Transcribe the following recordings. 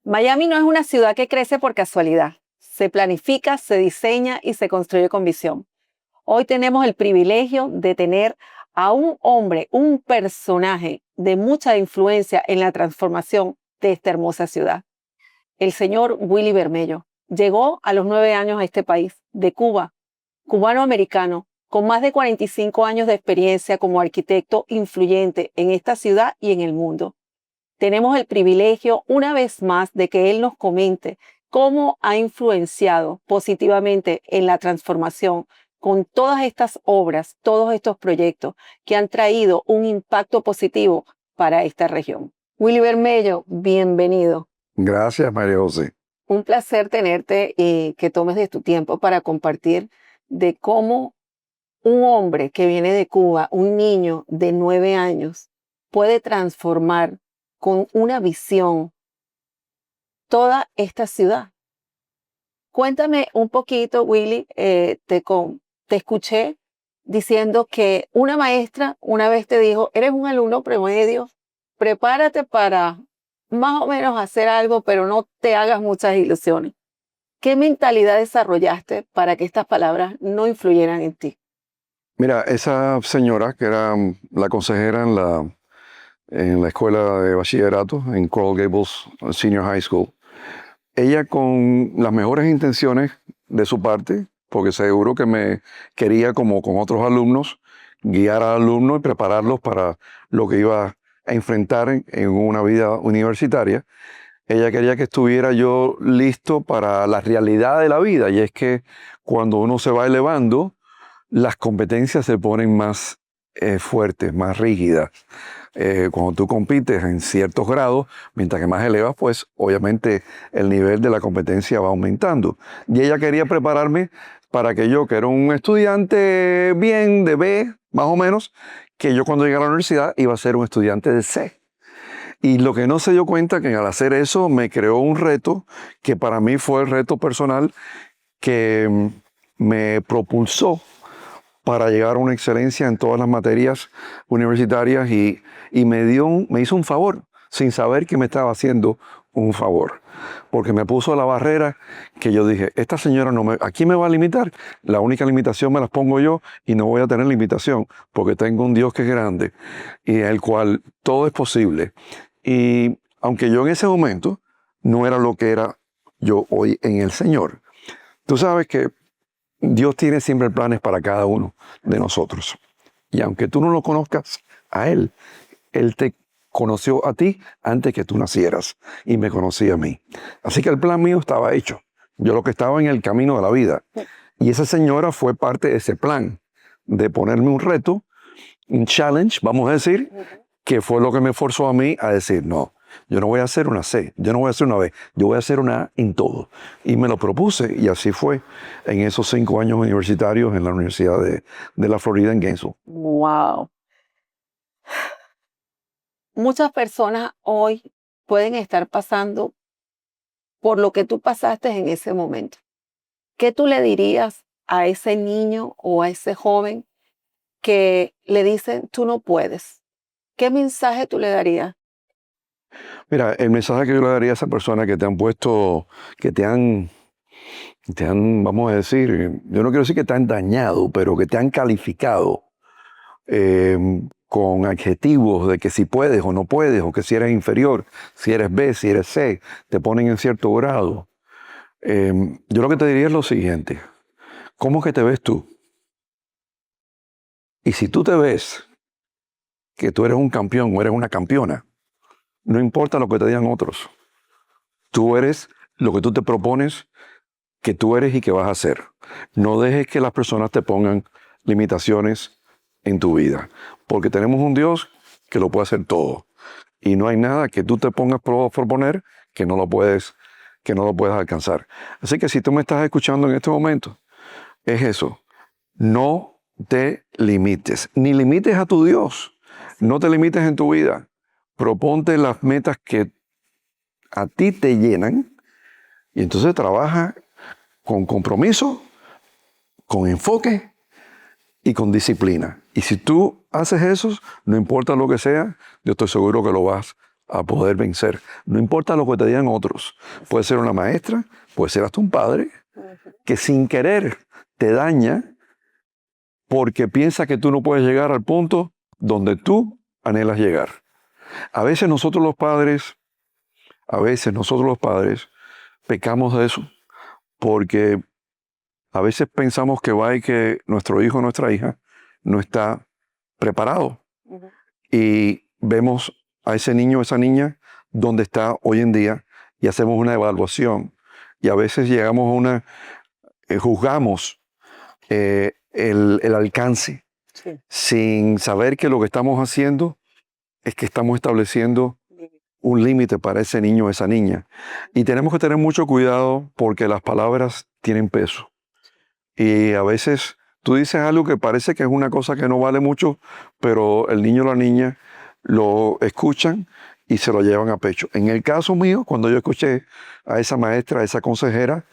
Miami no es una ciudad que crece por casualidad. Se planifica, se diseña y se construye con visión. Hoy tenemos el privilegio de tener a un hombre, un personaje de mucha influencia en la transformación de esta hermosa ciudad. El señor Willy Bermello llegó a los 9 años a este país, de Cuba, cubano-americano, con más de 45 años de experiencia como arquitecto influyente en esta ciudad y en el mundo. Tenemos el privilegio, una vez más, de que él nos comente cómo ha influenciado positivamente en la transformación con todas estas obras, todos estos proyectos que han traído un impacto positivo para esta región. Willy Bermello, bienvenido. Gracias, María José. Un placer tenerte y que tomes de tu tiempo para compartir de cómo un hombre que viene de Cuba, un niño de 9 años, puede transformar con una visión toda esta ciudad. Cuéntame un poquito, Willy, te escuché diciendo que una maestra una vez te dijo, eres un alumno promedio, prepárate para más o menos hacer algo, pero no te hagas muchas ilusiones. ¿Qué mentalidad desarrollaste para que estas palabras no influyeran en ti? Mira, esa señora que era la consejera en la escuela de bachillerato, en Coral Gables Senior High School, ella con las mejores intenciones de su parte, porque seguro que me quería como con otros alumnos, guiar al alumno y prepararlos para lo que iba a enfrentar en una vida universitaria. Ella quería que estuviera yo listo para la realidad de la vida, y es que cuando uno se va elevando, las competencias se ponen más fuertes, más rígidas. Cuando tú compites en ciertos grados, mientras que más elevas, pues obviamente el nivel de la competencia va aumentando. Y ella quería prepararme para que yo, que era un estudiante bien de B, más o menos, que yo cuando llegué a la universidad iba a ser un estudiante de C. Y lo que no se dio cuenta que al hacer eso me creó un reto que para mí fue el reto personal que me propulsó para llegar a una excelencia en todas las materias universitarias y me hizo un favor sin saber que me estaba haciendo un favor. Porque me puso la barrera que yo dije, esta señora aquí me va a limitar. La única limitación me las pongo yo y no voy a tener limitación porque tengo un Dios que es grande y en el cual todo es posible. Y aunque yo en ese momento no era lo que era yo hoy en el Señor, tú sabes que Dios tiene siempre planes para cada uno de nosotros. Y aunque tú no lo conozcas a Él, Él te conoció a ti antes que tú nacieras y me conocía a mí. Así que el plan mío estaba hecho. Yo lo que estaba en el camino de la vida. Y esa señora fue parte de ese plan, de ponerme un reto, un challenge, vamos a decir, que fue lo que me forzó a mí a decir, no, yo no voy a hacer una C, yo no voy a hacer una B, yo voy a hacer una A en todo. Y me lo propuse y así fue en esos 5 años universitarios en la Universidad de la Florida en Gainesville. ¡Wow! Muchas personas hoy pueden estar pasando por lo que tú pasaste en ese momento. ¿Qué tú le dirías a ese niño o a ese joven que le dicen, tú no puedes? ¿Qué mensaje tú le darías? Mira, el mensaje que yo le daría a esa persona que te han puesto, que vamos a decir, yo no quiero decir que te han dañado, pero que te han calificado eh, con adjetivos de que si puedes o no puedes, o que si eres inferior, si eres B, si eres C, te ponen en cierto grado. Yo lo que te diría es lo siguiente, ¿cómo es que te ves tú? Y si tú te ves que tú eres un campeón o eres una campeona, no importa lo que te digan otros, tú eres lo que tú te propones que tú eres y que vas a hacer. No dejes que las personas te pongan limitaciones en tu vida, porque tenemos un Dios que lo puede hacer todo. Y no hay nada que tú te pongas por proponer que no lo puedes alcanzar. Así que si tú me estás escuchando en este momento, es eso. No te limites, ni limites a tu Dios. No te limites en tu vida. Proponte las metas que a ti te llenan y entonces trabaja con compromiso, con enfoque y con disciplina. Y si tú haces eso, no importa lo que sea, yo estoy seguro que lo vas a poder vencer. No importa lo que te digan otros. Puede ser una maestra, puede ser hasta un padre, que sin querer te daña porque piensa que tú no puedes llegar al punto donde tú anhelas llegar. A veces nosotros los padres pecamos de eso, porque a veces pensamos que va y que nuestro hijo o nuestra hija no está preparado. Y vemos a ese niño o esa niña donde está hoy en día y hacemos una evaluación. Y a veces juzgamos el alcance, Sí. sin saber que lo que estamos haciendo es que estamos estableciendo un límite para ese niño o esa niña. Y tenemos que tener mucho cuidado porque las palabras tienen peso. Y a veces tú dices algo que parece que es una cosa que no vale mucho, pero el niño o la niña lo escuchan y se lo llevan a pecho. En el caso mío, cuando yo escuché a esa maestra, a esa consejera,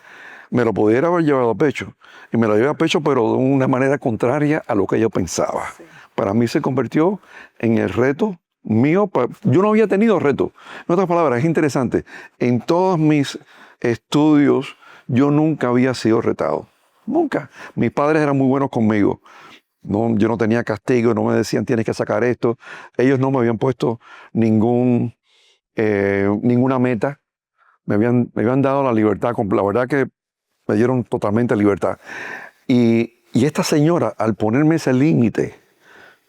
me lo pudiera haber llevado a pecho. Y me lo llevé a pecho, pero de una manera contraria a lo que yo pensaba. Sí. Para mí se convirtió en el reto mío. Yo no había tenido reto. En otras palabras, es interesante. En todos mis estudios, yo nunca había sido retado. Nunca. Mis padres eran muy buenos conmigo. No, yo no tenía castigo, no me decían tienes que sacar esto. Ellos no me habían puesto ninguna meta. Me habían dado la libertad. La verdad que me dieron totalmente libertad. Y esta señora, al ponerme ese límite,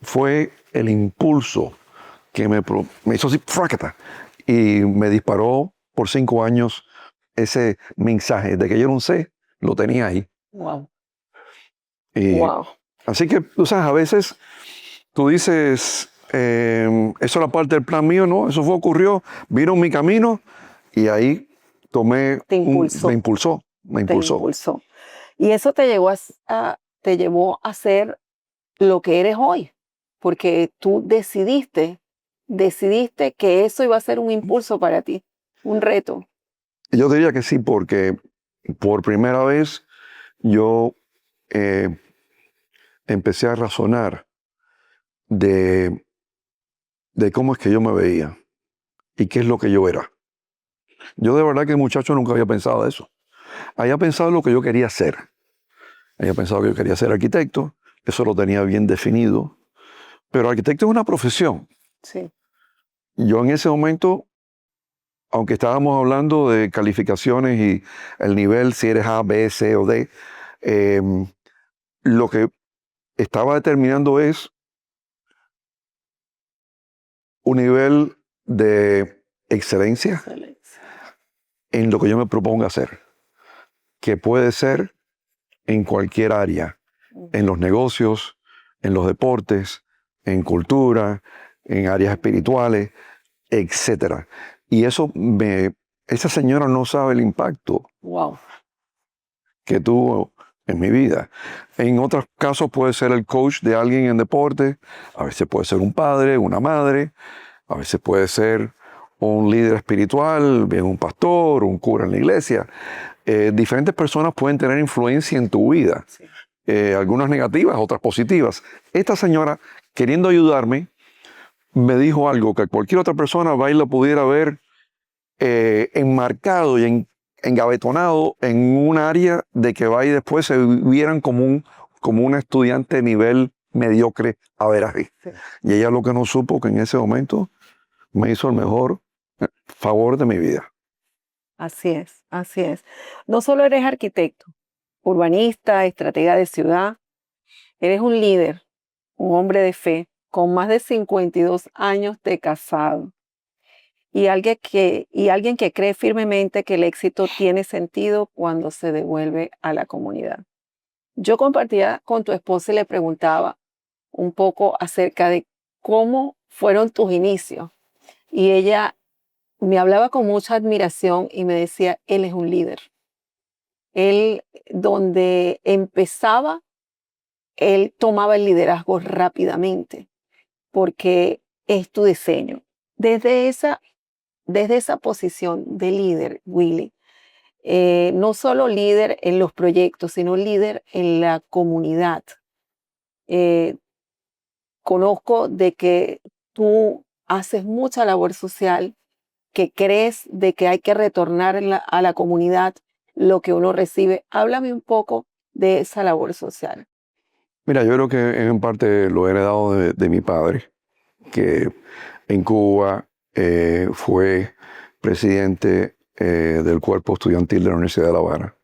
fue el impulso que me hizo así, ¡fracata! Y me disparó por 5 años ese mensaje de que yo no sé, lo tenía ahí. Wow. Y Wow. así que, tú sabes, a veces tú dices, eso era parte del plan mío, ¿no? Eso ocurrió, vino en mi camino y ahí Te impulsó. me Te impulsó. impulsó. Y eso te te llevó a ser lo que eres hoy, porque tú decidiste que eso iba a ser un impulso para ti, un reto. Yo diría que sí, porque por primera vez yo eh, empecé a razonar de, de cómo es que yo me veía y qué es lo que yo era. Yo de verdad que muchacho nunca había pensado eso. Había pensado lo que yo quería ser. Había pensado que yo quería ser arquitecto, eso lo tenía bien definido. Pero arquitecto es una profesión. Sí. Yo en ese momento, aunque estábamos hablando de calificaciones y el nivel, si eres A, B, C o D, lo que estaba determinando es un nivel de excelencia Excelencia. en lo que yo me proponga hacer, que puede ser en cualquier área, en los negocios, en los deportes, en cultura, en áreas espirituales, etcétera. Y esa señora no sabe el impacto Wow. que tuvo en mi vida. En otros casos puede ser el coach de alguien en deporte, a veces puede ser un padre, una madre, a veces puede ser un líder espiritual, bien un pastor, un cura en la iglesia. Diferentes personas pueden tener influencia en tu vida, Sí. algunas negativas, otras positivas. Esta señora, queriendo ayudarme, me dijo algo que cualquier otra persona va y lo pudiera ver enmarcado y engavetonado en un área de que va y después se vieran como un estudiante de nivel mediocre a ver así. Sí. Y ella lo que no supo que en ese momento me hizo el mejor favor de mi vida. Así es, así es. No solo eres arquitecto, urbanista, estratega de ciudad, eres un líder, un hombre de fe, con más de 52 años de casado y alguien que cree firmemente que el éxito tiene sentido cuando se devuelve a la comunidad. Yo compartía con tu esposa y le preguntaba un poco acerca de cómo fueron tus inicios. Y ella me hablaba con mucha admiración y me decía, él es un líder. Él, donde empezaba, él tomaba el liderazgo rápidamente, porque es tu diseño. Desde esa posición de líder, Willy, no solo líder en los proyectos, sino líder en la comunidad. Eh, Conozco de que tú haces mucha labor social que crees de que hay que retornar a la comunidad lo que uno recibe. Háblame un poco de esa labor social. Mira, yo creo que en parte lo he heredado de mi padre, que en Cuba fue presidente del cuerpo estudiantil de la Universidad de La Habana.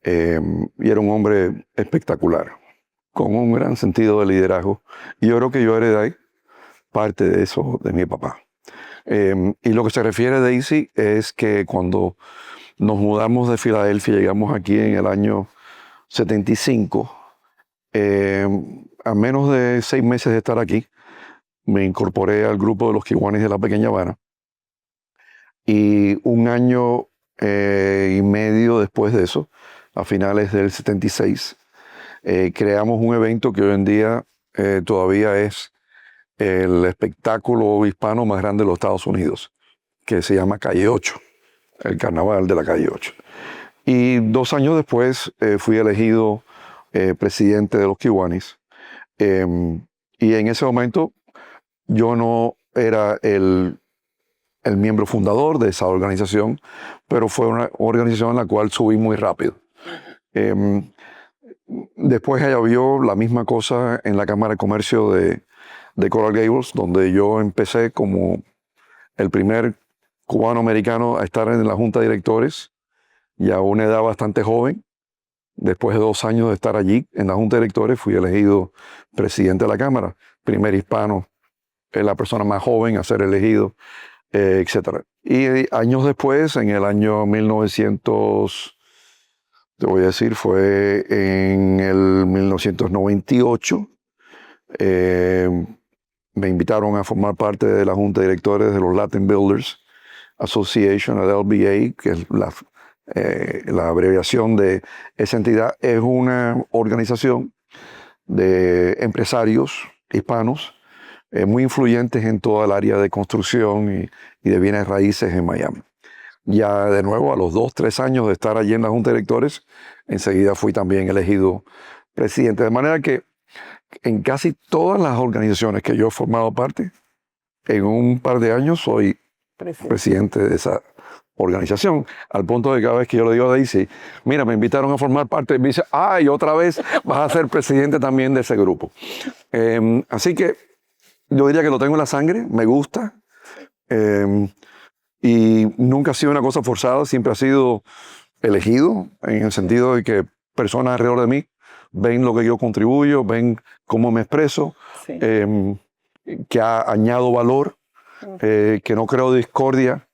Y era un hombre espectacular, con un gran sentido de liderazgo. Y yo creo que yo heredé parte de eso de mi papá. Y lo que se refiere a Daisy es que cuando nos mudamos de Filadelfia, llegamos aquí en el año 75, a menos de 6 meses de estar aquí, me incorporé al grupo de los Kiwanis de la Pequeña Habana. Y un año y medio después de eso, a finales del 76, creamos un evento que hoy en día todavía es el espectáculo hispano más grande de los Estados Unidos, que se llama Calle 8, el carnaval de la Calle 8. Y 2 años después fui elegido presidente de los Kiwanis. Y en ese momento yo no era el miembro fundador de esa organización, pero fue una organización en la cual subí muy rápido. Después ella vio la misma cosa en la Cámara de Comercio de Coral Gables, donde yo empecé como el primer cubano-americano a estar en la Junta de Directores y a una edad bastante joven. Después de 2 años de estar allí en la Junta de Directores, fui elegido presidente de la Cámara, primer hispano, la persona más joven a ser elegido, etc. Y años después, en el año 1900, te voy a decir, fue en el 1998, me invitaron a formar parte de la Junta de Directores de los Latin Builders Association, el LBA, que es la abreviación de esa entidad. Es una organización de empresarios hispanos muy influyentes en toda el área de construcción y de bienes raíces en Miami. Ya de nuevo, a los 2, 3 años de estar allí en la Junta de Directores, enseguida fui también elegido presidente. De manera que en casi todas las organizaciones que yo he formado parte, en un par de años soy presidente de esa organización, al punto de que cada vez que yo le digo a Daisy, mira, me invitaron a formar parte, me dice, y otra vez vas a ser presidente también de ese grupo. Así que yo diría que lo tengo en la sangre, me gusta, y nunca ha sido una cosa forzada, siempre ha sido elegido, en el sentido de que personas alrededor de mí ven lo que yo contribuyo, ven cómo me expreso, Sí. Que añado valor, que no creo discordia,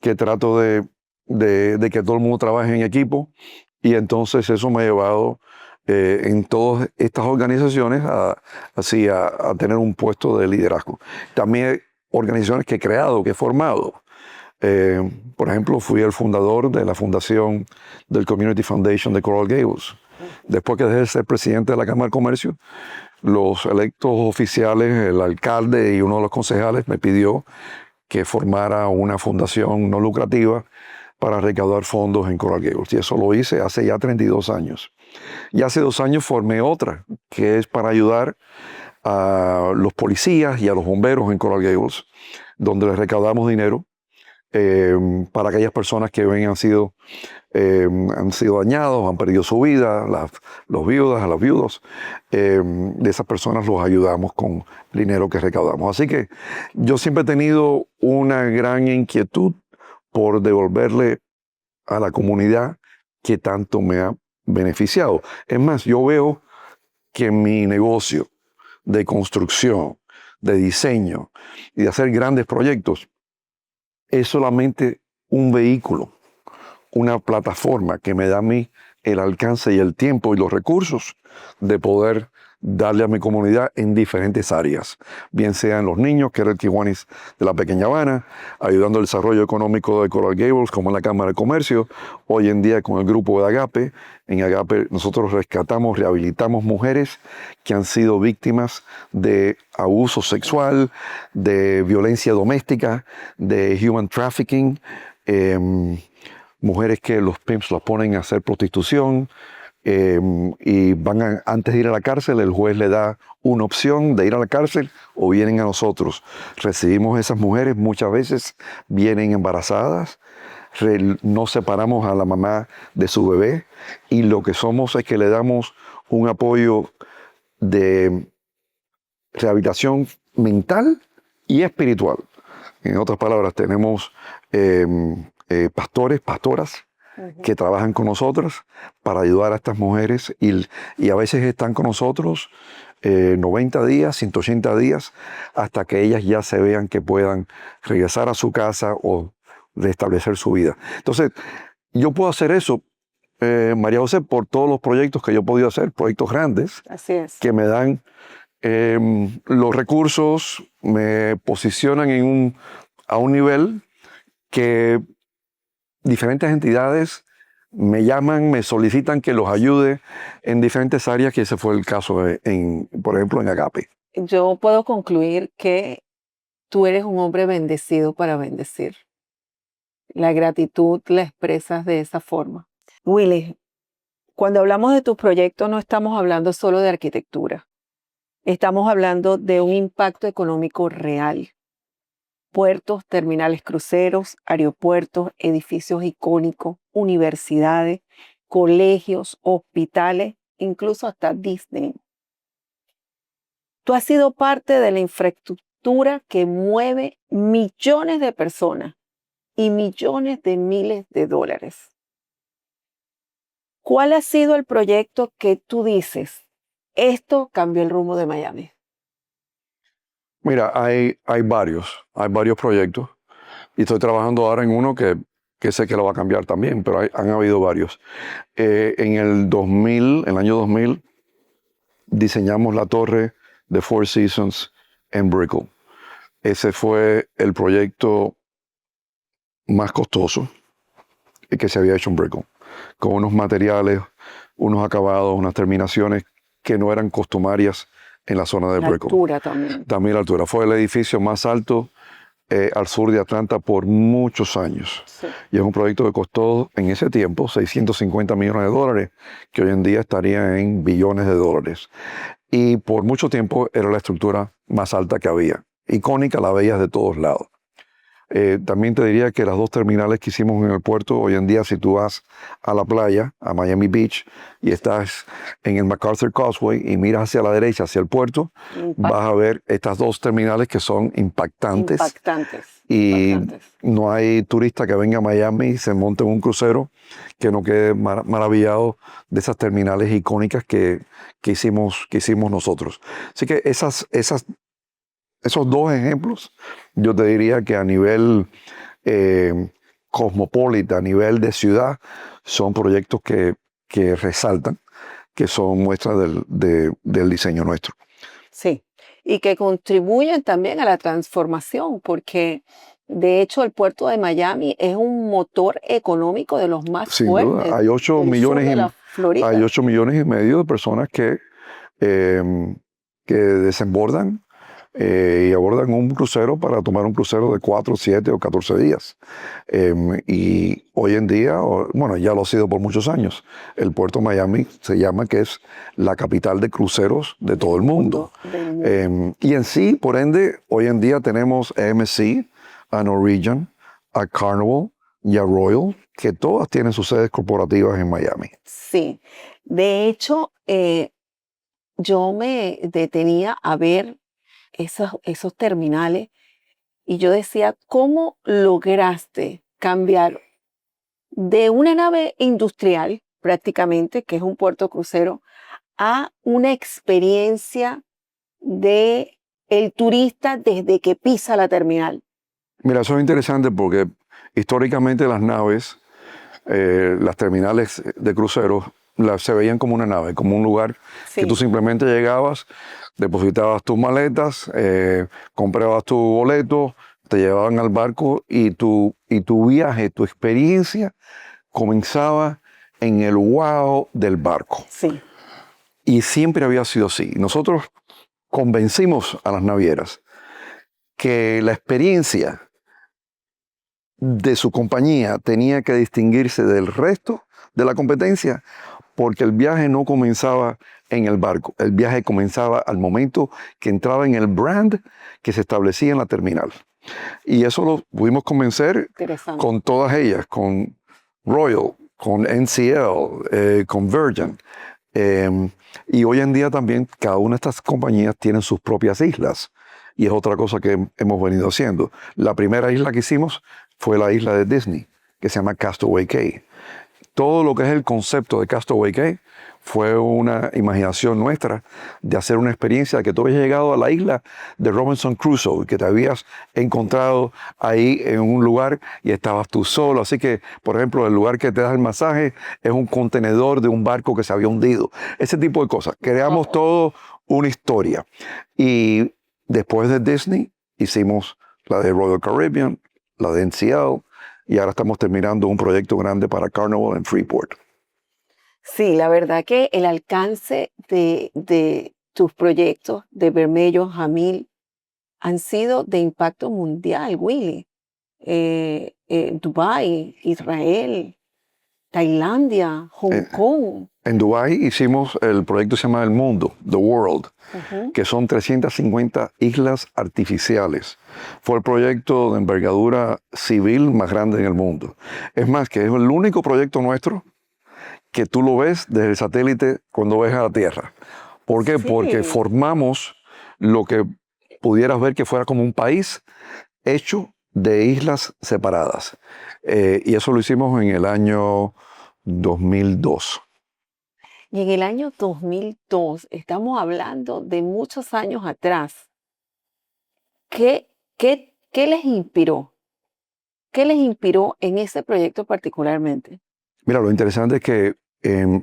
que trato de que todo el mundo trabaje en equipo, y entonces eso me ha llevado en todas estas organizaciones a tener un puesto de liderazgo. También hay organizaciones que he creado, que he formado. Por ejemplo, fui el fundador de la fundación del Community Foundation de Coral Gables. Después que dejé de ser presidente de la Cámara de Comercio, los electos oficiales, el alcalde y uno de los concejales me pidió que formara una fundación no lucrativa para recaudar fondos en Coral Gables. Y eso lo hice hace ya 32 años. Y hace 2 años formé otra, que es para ayudar a los policías y a los bomberos en Coral Gables, donde les recaudamos dinero para aquellas personas que han sido dañados, han perdido su vida, los viudas, a los viudos. De esas personas los ayudamos con el dinero que recaudamos. Así que yo siempre he tenido una gran inquietud por devolverle a la comunidad que tanto me ha beneficiado. Es más, yo veo que mi negocio de construcción, de diseño y de hacer grandes proyectos es solamente un vehículo, una plataforma que me da a mí el alcance y el tiempo y los recursos de poder darle a mi comunidad en diferentes áreas, bien sean los niños, que era el Kiwanis de la Pequeña Habana, ayudando al desarrollo económico de Coral Gables, como en la Cámara de Comercio, hoy en día con el grupo de Agape. En Agape nosotros rescatamos, rehabilitamos mujeres que han sido víctimas de abuso sexual, de violencia doméstica, de human trafficking, mujeres que los pimps las ponen a hacer prostitución, y antes de ir a la cárcel, el juez le da una opción de ir a la cárcel o vienen a nosotros. Recibimos esas mujeres, muchas veces vienen embarazadas, no separamos a la mamá de su bebé y lo que somos es que le damos un apoyo de rehabilitación mental y espiritual. En otras palabras, tenemos pastoras, que trabajan con nosotras para ayudar a estas mujeres y a veces están con nosotros 90 días, 180 días, hasta que ellas ya se vean que puedan regresar a su casa o restablecer su vida. Entonces, yo puedo hacer eso, María José, por todos los proyectos que yo he podido hacer, proyectos grandes, Así es. que me dan los recursos, me posicionan a un nivel que diferentes entidades me llaman, me solicitan que los ayude en diferentes áreas, que ese fue el caso, por ejemplo, en Agape. Yo puedo concluir que tú eres un hombre bendecido para bendecir. La gratitud la expresas de esa forma. Willy, cuando hablamos de tus proyectos no estamos hablando solo de arquitectura. Estamos hablando de un impacto económico real. Puertos, terminales cruceros, aeropuertos, edificios icónicos, universidades, colegios, hospitales, incluso hasta Disney. Tú has sido parte de la infraestructura que mueve millones de personas y millones de miles de dólares. ¿Cuál ha sido el proyecto que tú dices, esto cambió el rumbo de Miami? Mira, hay varios proyectos y estoy trabajando ahora en uno que sé que lo va a cambiar también, pero han habido varios. En el año 2000, diseñamos la torre de Four Seasons en Brickell. Ese fue el proyecto más costoso que se había hecho en Brickell, con unos materiales, unos acabados, unas terminaciones que no eran customarias en la zona de Brickell. La altura también. También la altura. Fue el edificio más alto al sur de Atlanta por muchos años. Sí. Y es un proyecto que costó en ese tiempo $650 millones, que hoy en día estaría en billones de dólares. Y por mucho tiempo era la estructura más alta que había. Icónica, la veías de todos lados. También te diría que las dos terminales que hicimos en el puerto, hoy en día si tú vas a la playa, a Miami Beach, y estás en el MacArthur Causeway y miras hacia la derecha, hacia el puerto, vas a ver estas dos terminales que son impactantes. Y no hay turista que venga a Miami y se monte en un crucero que no quede maravillado de esas terminales icónicas que hicimos nosotros. Así que esos dos ejemplos, yo te diría que a nivel cosmopolita, a nivel de ciudad, son proyectos que resaltan, que son muestras del diseño nuestro. Sí, y que contribuyen también a la transformación, porque de hecho el puerto de Miami es un motor económico de los más Sin fuertes. duda, hay 8 millones y medio de personas que desembordan y abordan un crucero para tomar un crucero de 4, 7 o 14 días. Y hoy en día, bueno, ya lo ha sido por muchos años, el puerto de Miami se llama que es la capital de cruceros de todo el mundo. Y en sí, por ende, hoy en día tenemos a MSC, a Norwegian, a Carnival y a Royal, que todas tienen sus sedes corporativas en Miami. Sí, de hecho, yo me detenía a ver esos terminales y yo decía, ¿cómo lograste cambiar de una nave industrial, prácticamente, que es un puerto crucero, a una experiencia de el turista desde que pisa la terminal? Mira, eso es interesante porque históricamente las naves, las terminales de cruceros, se veían como una nave, como un lugar que tú simplemente llegabas, depositabas tus maletas, comprabas tu boleto, te llevaban al barco y tu viaje, tu experiencia comenzaba en el wow del barco. Sí. Y siempre había sido así. Nosotros convencimos a las navieras que la experiencia de su compañía tenía que distinguirse del resto de la competencia porque el viaje no comenzaba en el barco, el viaje comenzaba al momento que entraba en el brand que se establecía en la terminal. Y eso lo pudimos convencer Interesante. con todas ellas, con Royal, con NCL, con Virgin. Y hoy en día también cada una de estas compañías tienen sus propias islas. Y es otra cosa que hemos venido haciendo. La primera isla que hicimos fue la isla de Disney, que se llama Castaway Cay. Todo lo que es el concepto de Castaway Cay fue una imaginación nuestra de hacer una experiencia de que tú habías llegado a la isla de Robinson Crusoe, que te habías encontrado ahí en un lugar y estabas tú solo. Así que, por ejemplo, el lugar que te das el masaje es un contenedor de un barco que se había hundido. Ese tipo de cosas. Creamos todo una historia. Y después de Disney hicimos la de Royal Caribbean, la de NCL, y ahora estamos terminando un proyecto grande para Carnival en Freeport. Sí, la verdad que el alcance de tus proyectos de Bermello, Jamil, han sido de impacto mundial, Willy. Dubái, Israel, Tailandia, Hong Kong. En Dubái hicimos el proyecto que se llama El Mundo, The World, que son 350 islas artificiales. Fue el proyecto de envergadura civil más grande en el mundo. Es más, que es el único proyecto nuestro que tú lo ves desde el satélite cuando ves a la Tierra. ¿Por qué? Sí. Porque formamos lo que pudieras ver que fuera como un país hecho de islas separadas. Y eso lo hicimos en el año 2002. Y en el año 2002, estamos hablando de muchos años atrás. ¿Qué les inspiró? ¿Qué les inspiró en ese proyecto particularmente? Mira, lo interesante es que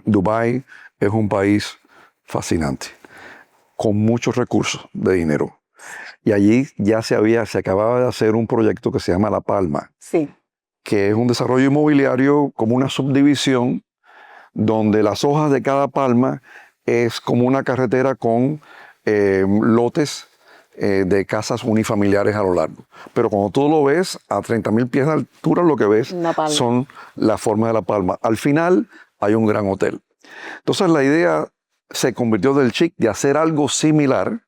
Dubái es un país fascinante, con muchos recursos de dinero. Y allí ya se acababa de hacer un proyecto que se llama La Palma, Sí. que es un desarrollo inmobiliario como una subdivisión donde las hojas de cada palma es como una carretera con lotes de casas unifamiliares a lo largo. Pero cuando tú lo ves a 30,000 pies de altura, lo que ves son la forma de la palma. Al final hay un gran hotel. Entonces la idea se convirtió del chic de hacer algo similar,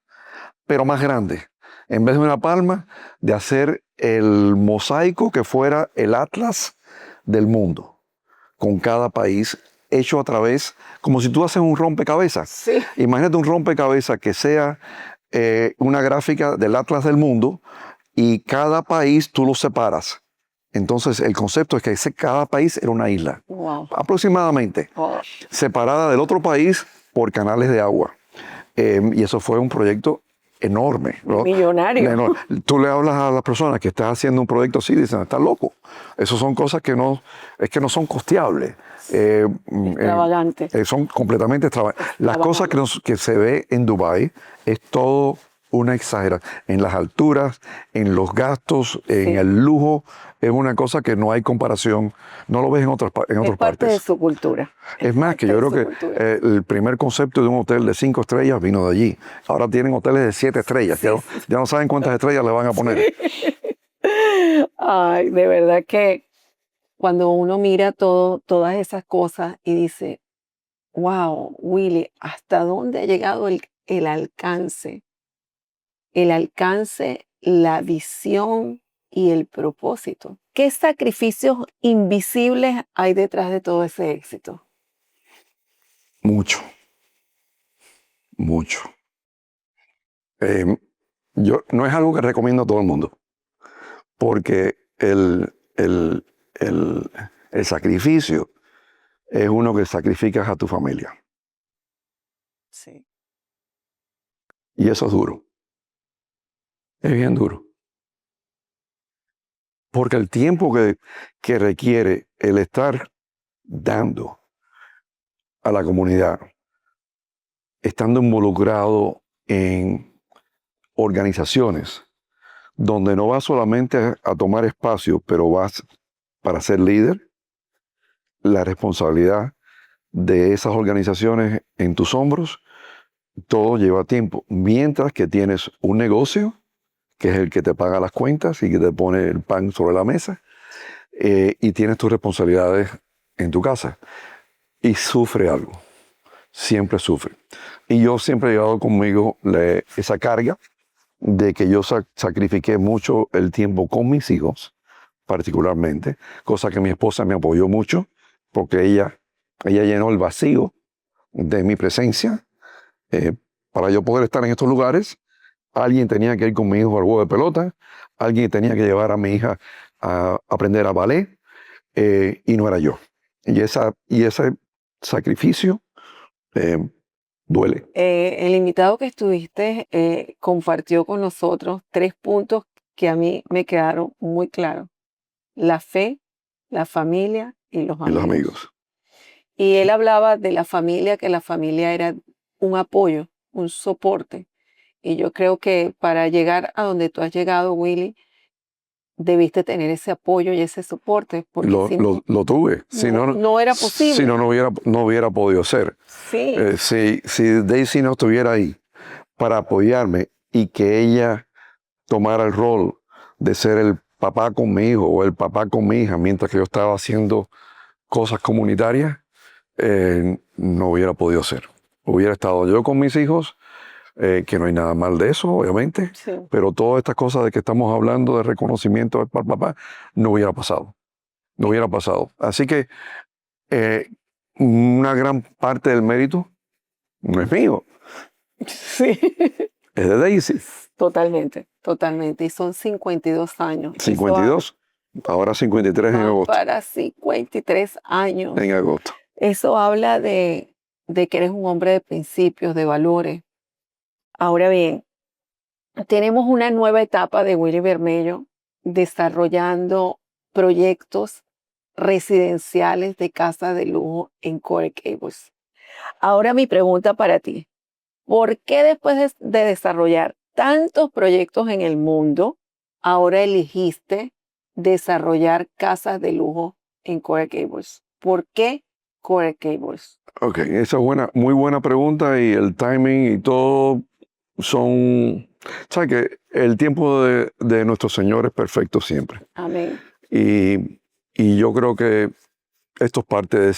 pero más grande. En vez de una palma, de hacer el mosaico que fuera el atlas del mundo, con cada país hecho a través, como si tú haces un rompecabezas. Sí. Imagínate un rompecabezas que sea una gráfica del atlas del mundo y cada país tú lo separas. Entonces el concepto es que cada país era una isla, aproximadamente, separada del otro país por canales de agua. Y eso fue un proyecto enorme, ¿no? Millonario. Tú le hablas a las personas que estás haciendo un proyecto así y dicen, estás loco. Esas son cosas que no son costeables. Extravagantes. Son completamente extravagantes. Las cosas que se ve en Dubái es todo una exageración. En las alturas, en los gastos, en el lujo, es una cosa que no hay comparación. No lo ves en otras partes. Es parte de su cultura. Es más, que yo creo que el primer concepto de un hotel de 5 estrellas vino de allí. Ahora tienen hoteles de 7 estrellas. Sí. Ya no saben cuántas estrellas le van a poner. Sí. Ay, de verdad que cuando uno mira todas esas cosas y dice, wow, Willy, ¿hasta dónde ha llegado el alcance? El alcance, la visión y el propósito. ¿Qué sacrificios invisibles hay detrás de todo ese éxito? Mucho. No es algo que recomiendo a todo el mundo, porque el sacrificio es uno que sacrificas a tu familia. Sí. Y eso es duro. Es bien duro. Porque el tiempo que requiere el estar dando a la comunidad, estando involucrado en organizaciones donde no vas solamente a tomar espacio, pero vas para ser líder, la responsabilidad de esas organizaciones en tus hombros, todo lleva tiempo. Mientras que tienes un negocio, que es el que te paga las cuentas y que te pone el pan sobre la mesa, y tienes tus responsabilidades en tu casa. y sufre algo. Siempre sufre. Y yo siempre he llevado conmigo esa carga de que yo sacrifiqué mucho el tiempo con mis hijos, particularmente, cosa que mi esposa me apoyó mucho, porque ella llenó el vacío de mi presencia. Para yo poder estar en estos lugares, alguien tenía que ir con mi hijo al juego de pelota, alguien tenía que llevar a mi hija a aprender a ballet, y no era yo. Y ese sacrificio duele. El invitado que estuviste compartió con nosotros 3 puntos que a mí me quedaron muy claros. La fe, la familia y los Y los amigos. amigos. Y él hablaba de la familia, que la familia era un apoyo, un soporte. Y yo creo que para llegar a donde tú has llegado, Willy, debiste tener ese apoyo y ese soporte, porque si no, Lo tuve. Si no, no era si posible. no hubiera podido ser. Sí, Si Daisy no estuviera ahí para apoyarme y que ella tomara el rol de ser el papá con mi hijo o el papá con mi hija mientras que yo estaba haciendo cosas comunitarias, no hubiera podido ser. Hubiera estado yo con mis hijos, que no hay nada mal de eso, obviamente, sí. pero todas estas cosas de que estamos hablando de reconocimiento para el papá, no hubiera pasado. No hubiera pasado. Así que una gran parte del mérito no es mío, Sí. es de Daisy. Totalmente, totalmente. Y son 52 años. 52, ahora 53 en Van agosto. para 53 años. En agosto. Eso habla de que eres un hombre de principios, de valores. Ahora bien, tenemos una nueva etapa de Willy Bermello desarrollando proyectos residenciales de casas de lujo en Coral Gables. Ahora mi pregunta para ti, ¿por qué después de desarrollar tantos proyectos en el mundo, ahora elegiste desarrollar casas de lujo en Coral Gables? ¿Por qué Coral Gables? Ok, esa es muy buena pregunta y el timing y todo son... ¿Sabes que el tiempo de nuestro Señor es perfecto siempre? Amén. Y yo creo que esto es parte de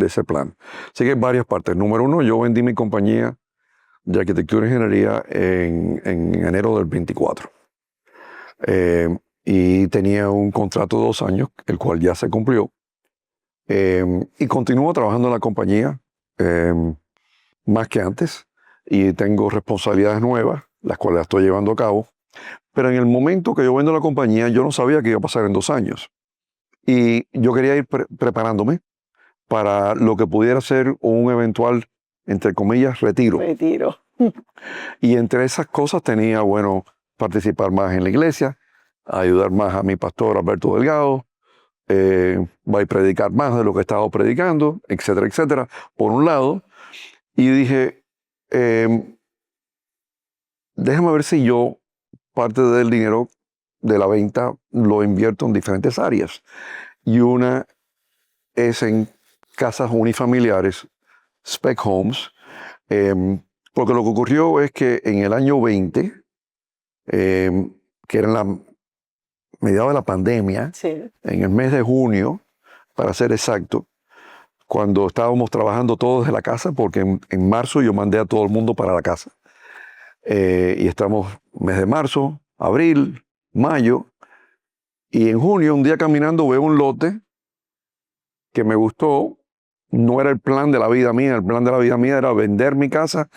ese plan. Así que hay varias partes. Número uno, yo vendí mi compañía de arquitectura e ingeniería en enero del 24. Y tenía un contrato de 2 años, el cual ya se cumplió. Y continúo trabajando en la compañía más que antes. Y tengo responsabilidades nuevas, las cuales las estoy llevando a cabo. Pero en el momento que yo vendo la compañía, yo no sabía qué iba a pasar en 2 años. Y yo quería ir preparándome para lo que pudiera ser un eventual, entre comillas, retiro. Retiro. Y entre esas cosas tenía, bueno, participar más en la iglesia, ayudar más a mi pastor Alberto Delgado, va a predicar más de lo que he estado predicando, etcétera, etcétera, por un lado. Y dije, déjame ver si yo parte del dinero de la venta lo invierto en diferentes áreas. Y una es en casas unifamiliares, spec homes, porque lo que ocurrió es que en el año 20, que era en la mediados de la pandemia, Sí. en el mes de junio, para ser exacto, cuando estábamos trabajando todos desde la casa, porque en marzo yo mandé a todo el mundo para la casa. Y estamos mes de marzo, abril, mayo, y en junio, un día caminando, veo un lote que me gustó. No era el plan de la vida mía. El plan de la vida mía era vender mi casa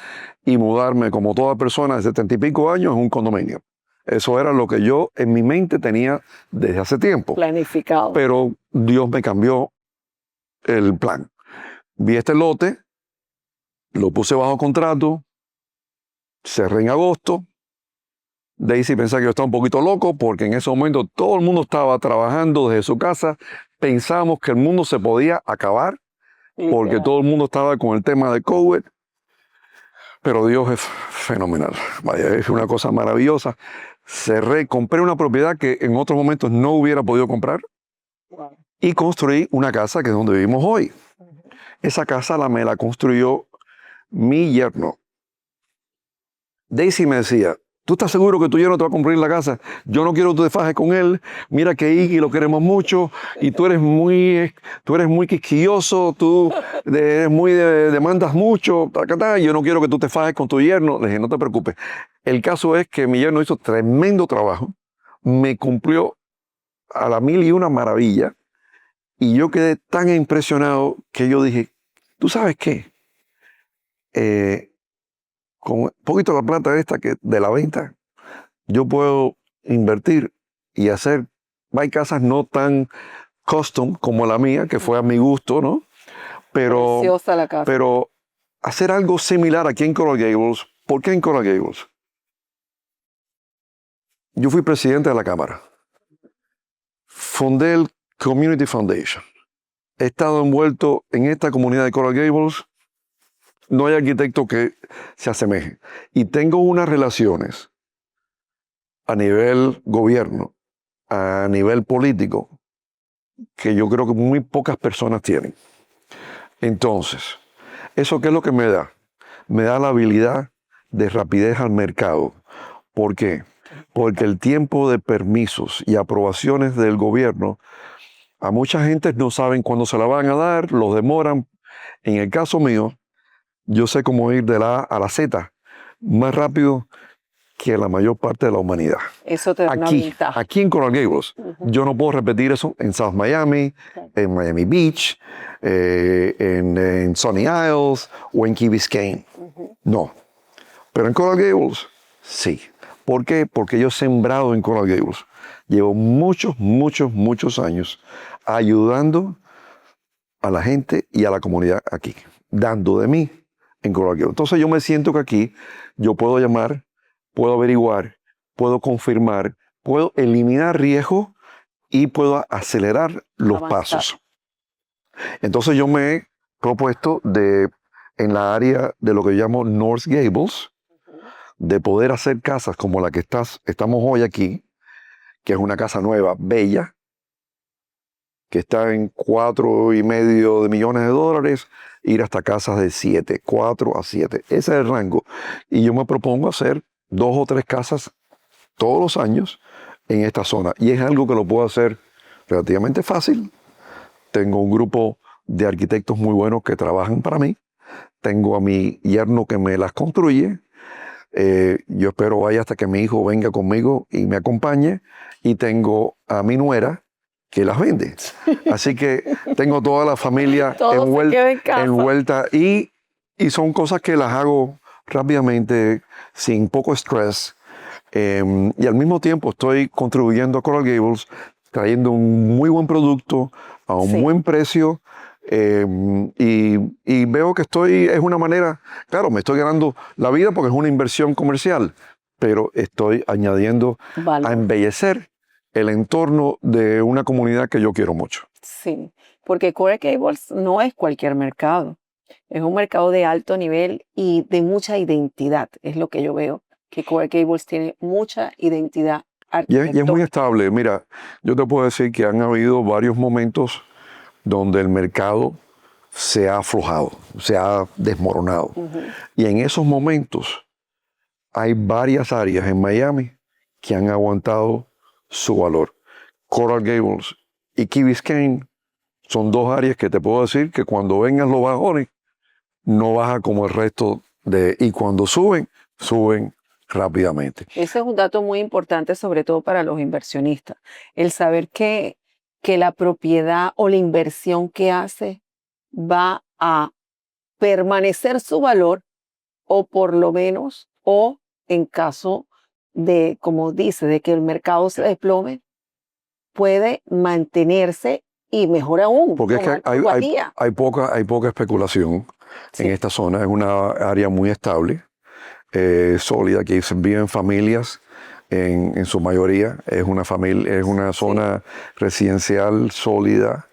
y mudarme, como toda persona de 70 y pico años, en un condominio. Eso era lo que yo en mi mente tenía desde hace tiempo. Planificado. Pero Dios me cambió el plan. Vi este lote, lo puse bajo contrato, cerré en agosto. Daisy pensaba que yo estaba un poquito loco porque en ese momento todo el mundo estaba trabajando desde su casa. Pensábamos que el mundo se podía acabar porque Literal. todo el mundo estaba con el tema de COVID. Pero Dios es fenomenal. Vaya, es una cosa maravillosa. Cerré, compré una propiedad que en otros momentos no hubiera podido comprar Wow. y construí una casa que es donde vivimos hoy. Esa casa me la construyó mi yerno. Daisy me decía, ¿Tú estás seguro que tu yerno te va a cumplir la casa? Yo no quiero que tú te fajes con él. Mira que Iggy lo queremos mucho y tú eres muy quisquilloso, tú demandas mucho. Yo no quiero que tú te fajes con tu yerno. Le dije, no te preocupes. El caso es que mi yerno hizo tremendo trabajo, me cumplió a la mil y una maravilla y yo quedé tan impresionado que yo dije, ¿tú sabes qué? Con un poquito de la plata esta que de la venta, yo puedo invertir y hacer, hay casas no tan custom como la mía, que fue a mi gusto, ¿no? Preciosa la casa. Pero hacer algo similar aquí en Coral Gables. ¿Por qué en Coral Gables? Yo fui presidente de la Cámara. Fundé el Community Foundation. He estado envuelto en esta comunidad de Coral Gables. No hay arquitecto que se asemeje. Y tengo unas relaciones a nivel gobierno, a nivel político, que yo creo que muy pocas personas tienen. Entonces, ¿eso qué es lo que me da? Me da la habilidad de rapidez al mercado. ¿Por qué? Porque el tiempo de permisos y aprobaciones del gobierno, a mucha gente no saben cuándo se la van a dar, los demoran. En el caso mío, yo sé cómo ir de la A a la Z más rápido que la mayor parte de la humanidad. Eso te da una ventaja. Aquí en Coral Gables, yo no puedo repetir eso en South Miami, en Miami Beach, en Sunny Isles o en Key Biscayne. No. Pero en Coral Gables, sí. ¿Por qué? Porque yo he sembrado en Coral Gables. Llevo muchos años ayudando a la gente y a la comunidad aquí, dando de mí en Coral Gables. Entonces yo me siento que aquí yo puedo llamar, puedo averiguar, puedo confirmar, puedo eliminar riesgos y puedo acelerar los pasos. Entonces yo me he propuesto en la área de lo que llamo North Gables, de poder hacer casas como la que estamos hoy aquí, que es una casa nueva, bella, que está en $4.5 millones, ir hasta casas de 7, 4 a 7. Ese es el rango. Y yo me propongo hacer 2 o 3 casas todos los años en esta zona. Y es algo que lo puedo hacer relativamente fácil. Tengo un grupo de arquitectos muy buenos que trabajan para mí. Tengo a mi yerno que me las construye. Yo espero vaya hasta que mi hijo venga conmigo y me acompañe. Y tengo a mi que las vende. Así que tengo toda la familia envuelta y son cosas que las hago rápidamente, sin poco estrés. Y al mismo tiempo estoy contribuyendo a Coral Gables, trayendo un muy buen producto a un buen precio. Y veo que es una manera, claro, me estoy ganando la vida porque es una inversión comercial, pero estoy añadiendo a embellecer el entorno de una comunidad que yo quiero mucho. Sí, porque Coral Gables no es cualquier mercado. Es un mercado de alto nivel y de mucha identidad, es lo que yo veo, que Coral Gables tiene mucha identidad arquitectónica. Y es muy estable. Mira, yo te puedo decir que han habido varios momentos donde el mercado se ha aflojado, se ha desmoronado. Y en esos momentos hay varias áreas en Miami que han aguantado su valor. Coral Gables y Key Biscayne son 2 áreas que te puedo decir que cuando vengan los bajones, no baja como el resto y cuando suben rápidamente. Ese es un dato muy importante, sobre todo para los inversionistas. El saber que la propiedad o la inversión que hace va a permanecer su valor o por lo menos, o en caso de, como dice, de que el mercado se desplome, puede mantenerse y mejor aún. Porque es que hay poca especulación en esta zona. Es una área muy estable, sólida, que viven familias en su mayoría. Es una zona residencial sólida.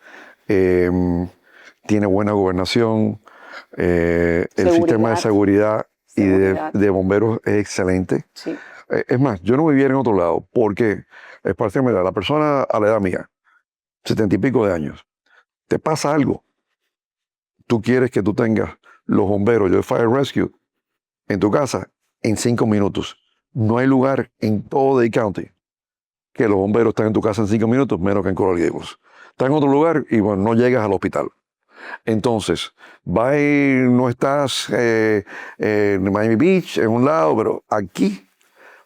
Tiene buena gobernación. El sistema de seguridad y de bomberos es excelente. Sí. Es más, yo no viviera en otro lado porque es parte de la persona a la edad mía, 70 y pico de años, te pasa algo, tú quieres que tú tengas los bomberos, el Fire Rescue, en tu casa en 5 minutos. No hay lugar en todo Dade County que los bomberos están en tu casa en 5 minutos, menos que en Coral Gables. Estás en otro lugar y bueno, no llegas al hospital. Entonces, no estás en Miami Beach, en un lado, pero aquí,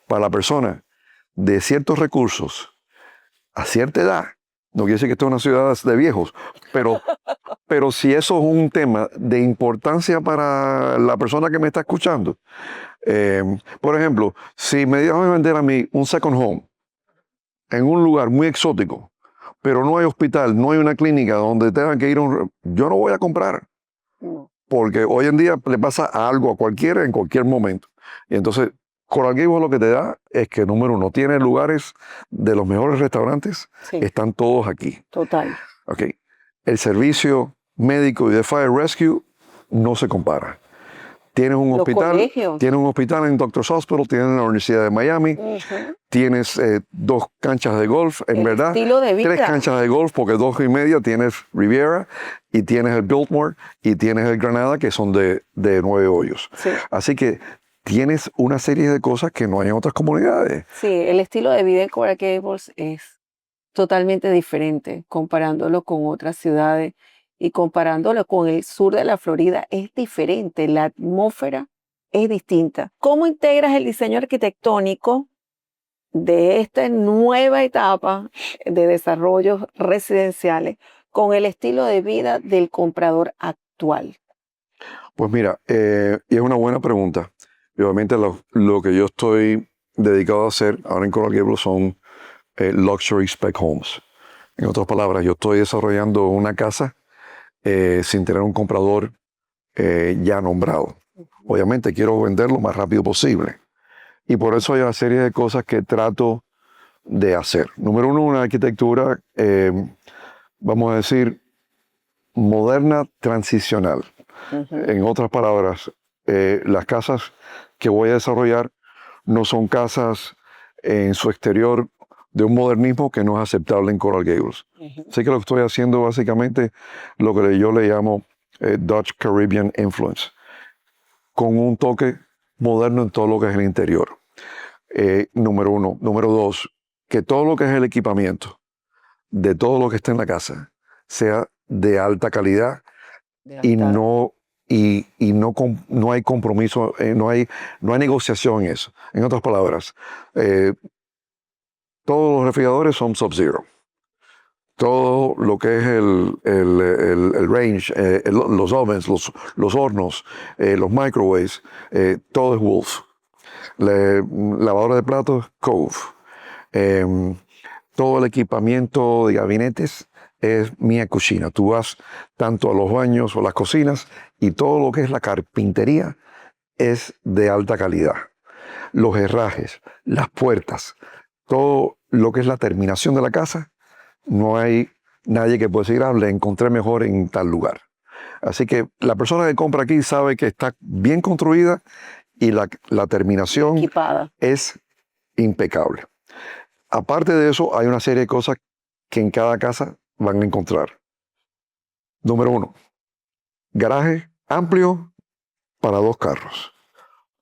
para la persona de ciertos recursos, a cierta edad, no quiere decir que esto es una ciudad de viejos, pero si eso es un tema de importancia para la persona que me está escuchando, por ejemplo, si me dejan vender a mí un second home en un lugar muy exótico, pero no hay hospital, no hay una clínica donde tengan que ir yo no voy a comprar. No. Porque hoy en día le pasa algo a cualquiera en cualquier momento. Y entonces, Coral Gables lo que te da es que, número uno, tiene lugares de los mejores restaurantes, Sí, están todos aquí. total. Okay. El servicio médico y de Fire Rescue no se compara. Tienes un Los hospital, colegios. tienes un hospital en Doctors Hospital, tienes la Universidad de Miami, Ujú. tienes 2 canchas de golf, en El verdad, estilo de 3 vida. canchas de golf, porque 2 y media tienes Riviera y tienes el Biltmore y tienes el Granada, que son de 9 hoyos. Sí, Así que tienes una serie de cosas que no hay en otras comunidades. sí, el estilo de vida en Coral Gables es totalmente diferente comparándolo con otras ciudades y comparándolo con el sur de la Florida. Es diferente, la atmósfera es distinta. ¿Cómo integras el diseño arquitectónico de esta nueva etapa de desarrollos residenciales con el estilo de vida del comprador actual? Pues mira, y es una buena pregunta. Y obviamente lo que yo estoy dedicado a hacer ahora en Coral Gables son luxury spec homes. En otras palabras, yo estoy desarrollando una casa sin tener un comprador ya nombrado. Obviamente quiero venderlo lo más rápido posible. Y por eso hay una serie de cosas que trato de hacer. Número uno, una arquitectura, vamos a decir, moderna, transicional. Ujú. En otras palabras, las casas que voy a desarrollar no son casas en su exterior de un modernismo que no es aceptable en Coral Gables. Ujú. Así que lo que estoy haciendo básicamente lo que yo le llamo Dutch Caribbean Influence, con un toque moderno en todo lo que es el interior. Número uno. Número dos, que todo lo que es el equipamiento de todo lo que está en la casa sea de alta calidad De y alta- no hay compromiso, no hay negociación en eso. En otras palabras, todos los refrigeradores son Sub-Zero. Todo lo que es el range, los ovens, los hornos, los microwaves, todo es Wolf. Lavadora de platos, Cove. Em, Todo el equipamiento de gabinetes es Mía Cocina. Tú vas tanto a los baños o las cocinas y todo lo que es la carpintería es de alta calidad. Los herrajes, las puertas, todo lo que es la terminación de la casa, no hay nadie que pueda decir, le encontré mejor en tal lugar. Así que la persona que compra aquí sabe que está bien construida y la terminación equipada. es impecable. Aparte de eso, hay una serie de cosas que en cada casa van a encontrar. Número uno, garaje amplio para 2 carros.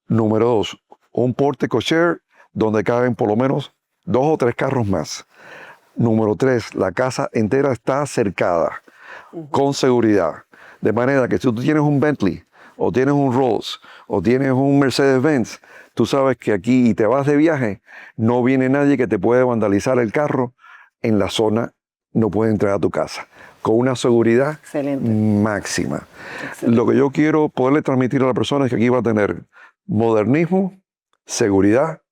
Número dos, un portico share donde caben por lo menos 2 o 3 carros más. Número tres, la casa entera está cercada Ujú. con seguridad. De manera que si tú tienes un Bentley, o tienes un Rolls, o tienes un Mercedes-Benz, tú sabes que aquí y te vas de viaje, no viene nadie que te puede vandalizar el carro en la zona, no puede entrar a tu casa. Con una seguridad Excelente. máxima. Excelente. Lo que yo quiero poderle transmitir a la persona es que aquí va a tener modernismo, seguridad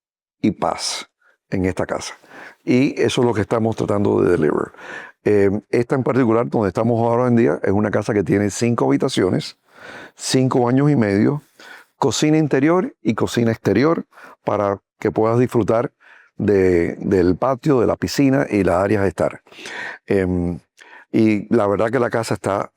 y paz en esta casa. Y eso es lo que estamos tratando de deliver. Esta en particular, donde estamos ahora en día, es una casa que tiene 5 habitaciones, 5 baños y medio, cocina interior y cocina exterior para que puedas disfrutar del patio, de la piscina y las áreas de estar. Y la verdad que la casa está,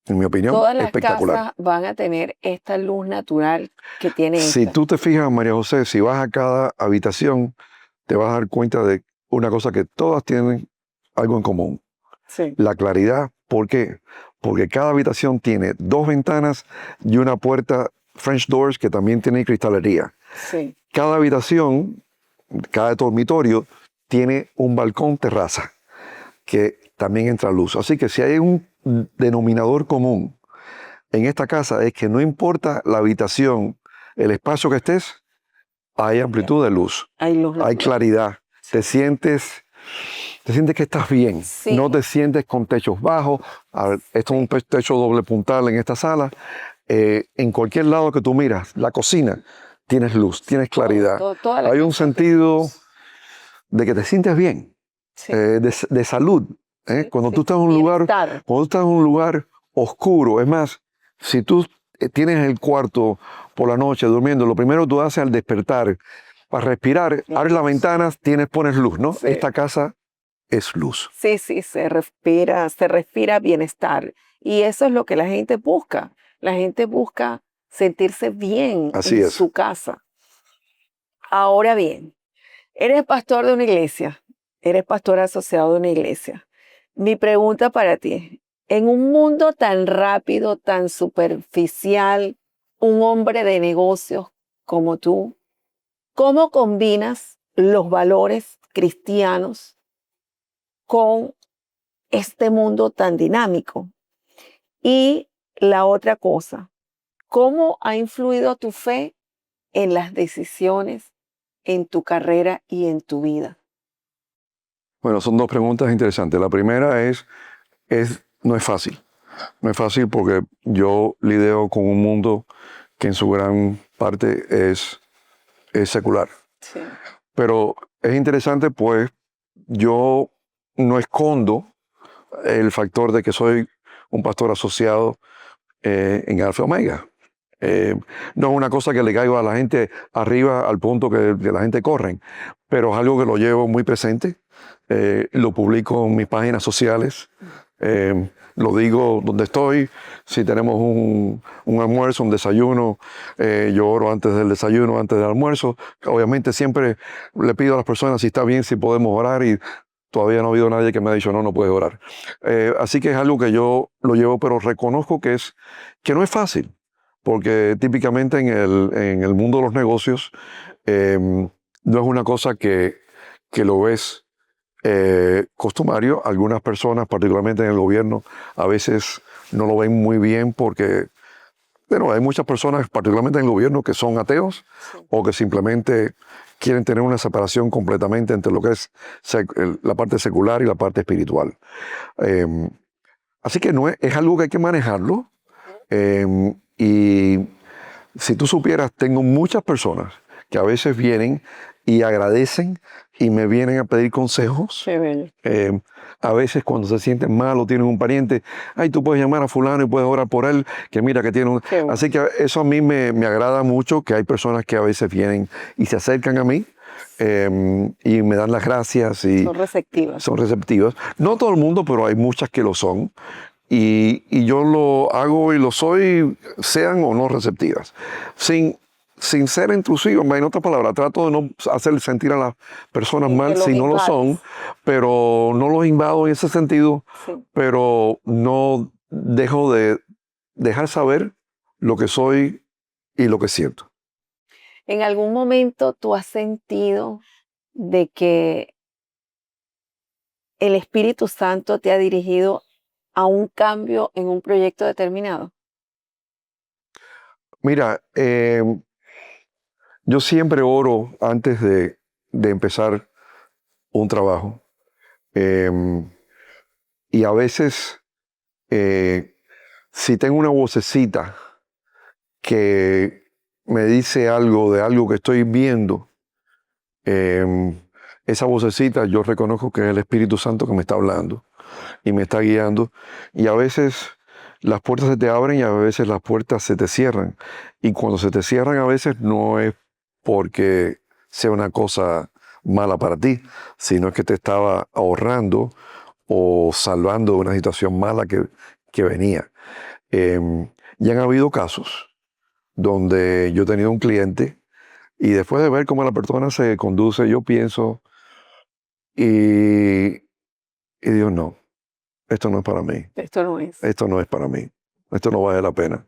en mi opinión, Todas las espectacular. casas van a tener esta luz natural que tiene Si esta. tú te fijas, María José, si vas a cada habitación, te vas a dar cuenta de una cosa que todas tienen algo en común. Sí. La claridad. ¿Por qué? Porque cada habitación tiene 2 ventanas y una puerta French doors que también tiene cristalería. Sí. cada habitación, cada dormitorio tiene un balcón terraza que también entra luz. Así que si hay un denominador común en esta casa es que no importa la habitación, el espacio que estés, hay amplitud de luz, Hay luz hay natural. claridad, te sientes que estás bien, Sí. no te sientes con techos bajos. A ver, esto es un techo doble puntal en esta sala. En cualquier lado que tú miras, la cocina, tienes luz, tienes claridad. Toda la Hay un casa tiene sentido luz. de que te sientes bien, Sí. de salud. Sí, Cuando sí. tú estás en un lugar, Bienestar. cuando tú estás en un lugar oscuro, es más, si tú tienes el cuarto por la noche durmiendo, lo primero que tú haces al despertar, para respirar, abres las ventanas, pones luz, ¿no? Sí. Esta casa es luz. Sí, sí, se respira bienestar. Y eso es lo que la gente busca. La gente busca sentirse bien Así en es. su casa. Ahora bien, eres pastor de una iglesia, eres pastor asociado de una iglesia. Mi pregunta para ti es, en un mundo tan rápido, tan superficial, un hombre de negocios como tú, ¿cómo combinas los valores cristianos con este mundo tan dinámico? Y la otra cosa, ¿cómo ha influido tu fe en las decisiones, en tu carrera y en tu vida? Bueno, son dos preguntas interesantes. La primera no es fácil. No es fácil porque yo lidio con un mundo que en su gran parte es secular. Sí. Pero es interesante, pues, yo no escondo el factor de que soy un pastor asociado en Alfa Omega. No es una cosa que le caiga a la gente arriba al punto que la gente corre, pero es algo que lo llevo muy presente. Lo publico en mis páginas sociales. Lo digo donde estoy. Si tenemos un almuerzo, un desayuno, yo oro antes del desayuno, antes del almuerzo. Obviamente siempre le pido a las personas si está bien, si podemos orar, y todavía no ha habido nadie que me ha dicho no puedes orar. Así que es algo que yo lo llevo, pero reconozco que no es fácil, porque típicamente en el mundo de los negocios no es una cosa que lo ves costumario. Algunas personas, particularmente en el gobierno, a veces no lo ven muy bien porque, bueno, hay muchas personas, particularmente en el gobierno, que son ateos o que simplemente quieren tener una separación completamente entre lo que es la parte secular y la parte espiritual. Así que es algo que hay que manejarlo. Y si tú supieras, tengo muchas personas que a veces vienen y agradecen y me vienen a pedir consejos. Qué bello. A veces cuando se sienten mal o tienen un pariente, ay, tú puedes llamar a fulano y puedes orar por él, que mira que tiene un... Qué bueno. Así que eso a mí me agrada mucho, que hay personas que a veces vienen y se acercan a mí y me dan las gracias. Y Son receptivas. son receptivas. No todo el mundo, pero hay muchas que lo son. Y yo lo hago y lo soy, sean o no receptivas. Sin ser intrusivo, en otras palabras, trato de no hacer sentir a las personas Sí, mal que los si no lo invades. son, pero no los invado en ese sentido, Sí. pero no dejo de dejar saber lo que soy y lo que siento. ¿En algún momento tú has sentido de que el Espíritu Santo te ha dirigido a un cambio en un proyecto determinado? Mira, yo siempre oro antes de empezar un trabajo. Y a veces, si tengo una vocecita que me dice algo de algo que estoy viendo, esa vocecita yo reconozco que es el Espíritu Santo que me está hablando y me está guiando. Y a veces las puertas se te abren y a veces las puertas se te cierran. Y cuando se te cierran a veces no es porque sea una cosa mala para ti, sino que te estaba ahorrando o salvando de una situación mala que venía. Ya han habido casos donde yo he tenido un cliente y después de ver cómo la persona se conduce, yo pienso y digo, no, esto no es para mí, Esto no es. esto no es para mí. esto no vale la pena.